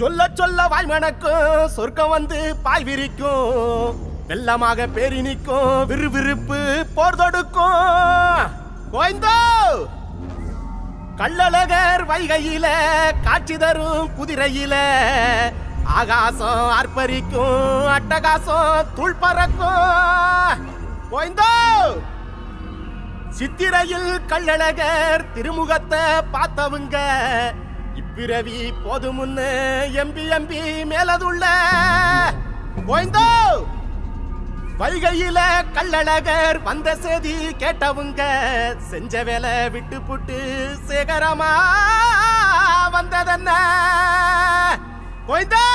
சொல்ல சொல்ல வாய்மணக்கும் சொர்க்கம் வந்து பாய் விரிக்கும், வெள்ளமாக பேரி நிற்கும் விறுவிறுப்பு போர் தொடுக்கும். கோயந்தோ கள்ளழகர் வைகையில காட்சி தரும் குதிரையில ஆகாசம் ஆர்ப்பரிக்கும், அட்டகாசம் தூள் பறக்கும். கோயந்தோ சித்திரையில் கள்ளழகர் திருமுகத்தை பார்த்தவங்க இப்பிறவி போதுமுன்னு எம்பி எம்பி மேலதுள்ள. கோயந்தோ வைகையில கள்ளழகர் வந்த செய்தி கேட்டவங்க செஞ்ச வேலை விட்டு புட்டு சேகரமா வந்ததென்ன. கோயந்தோ